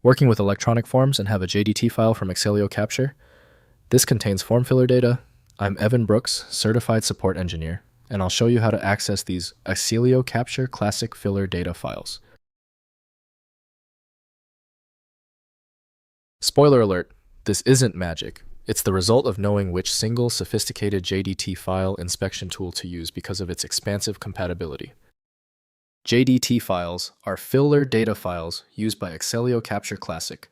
Working with electronic forms and have a JDT file from Accelio Capture? This contains form filler data. I'm Evan Brooks, Certified Support Engineer, and I'll show you how to access these Accelio Capture Classic filler data files. Spoiler alert, this isn't magic. It's the result of knowing which single sophisticated JDT file inspection tool to use because of its expansive compatibility. JDT files are filler data files used by Accelio Capture Classic,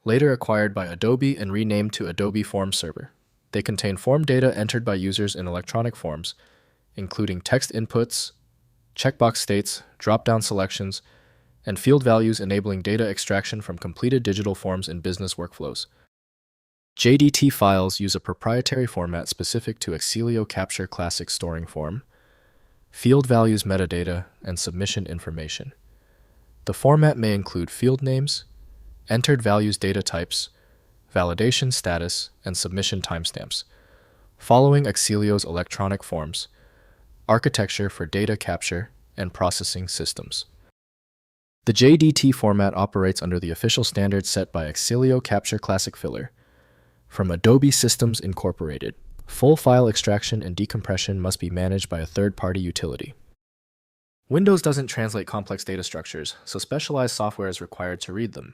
later acquired by Adobe and renamed to Adobe Form Server. They contain form data entered by users in electronic forms, including text inputs, checkbox states, drop-down selections, and field values enabling data extraction from completed digital forms in business workflows. JDT files use a proprietary format specific to Accelio Capture Classic storing form, field values metadata, and submission information. The format may include field names, entered values data types, validation status, and submission timestamps. Following Accelio's electronic forms, architecture for data capture and processing systems. The JDT format operates under the official standards set by Accelio Capture Classic Filler. From Adobe Systems Incorporated, full file extraction and decompression must be managed by a third-party utility. Windows doesn't translate complex data structures, so specialized software is required to read them.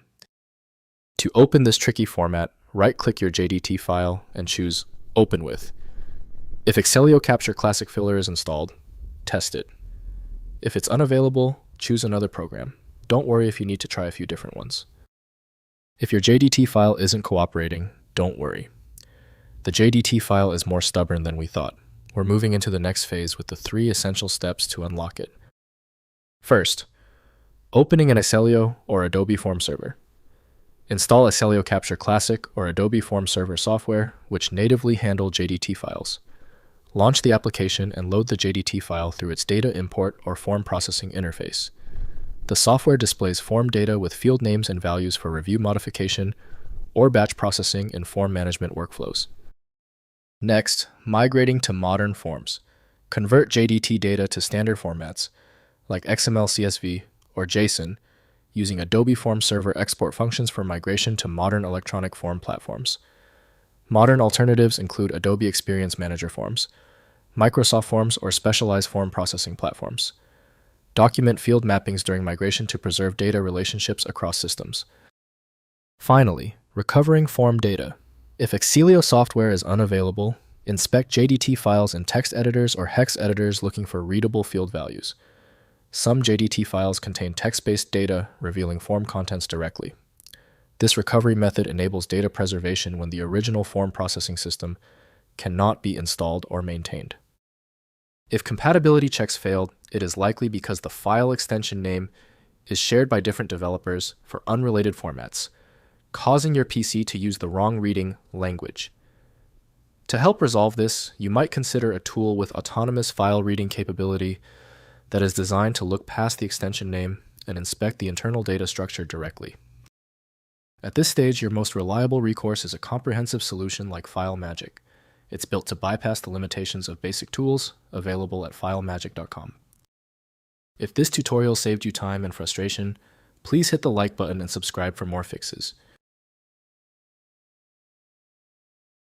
To open this tricky format, right-click your JDT file and choose Open With. If Accelio Capture Classic Filler is installed, test it. If it's unavailable, choose another program. Don't worry if you need to try a few different ones. If your JDT file isn't cooperating, don't worry. The JDT file is more stubborn than we thought. We're moving into the next phase with the 3 essential steps to unlock it. First, opening an Accelio or Adobe Form Server. Install Accelio Capture Classic or Adobe Form Server software, which natively handle JDT files. Launch the application and load the JDT file through its data import or form processing interface. The software displays form data with field names and values for review modification or batch processing in form management workflows. Next, migrating to modern forms. Convert JDT data to standard formats, like XML, CSV, or JSON, using Adobe Form Server export functions for migration to modern electronic form platforms. Modern alternatives include Adobe Experience Manager Forms, Microsoft Forms, or specialized form processing platforms. Document field mappings during migration to preserve data relationships across systems. Finally, recovering form data. If Accelio software is unavailable, inspect JDT files in text editors or hex editors looking for readable field values. Some JDT files contain text-based data revealing form contents directly. This recovery method enables data preservation when the original form processing system cannot be installed or maintained. If compatibility checks failed, it is likely because the file extension name is shared by different developers for unrelated formats, causing your PC to use the wrong reading language. To help resolve this, you might consider a tool with autonomous file reading capability that is designed to look past the extension name and inspect the internal data structure directly. At this stage, your most reliable recourse is a comprehensive solution like FileMagick. It's built to bypass the limitations of basic tools available at filemagick.com. If this tutorial saved you time and frustration, please hit the like button and subscribe for more fixes.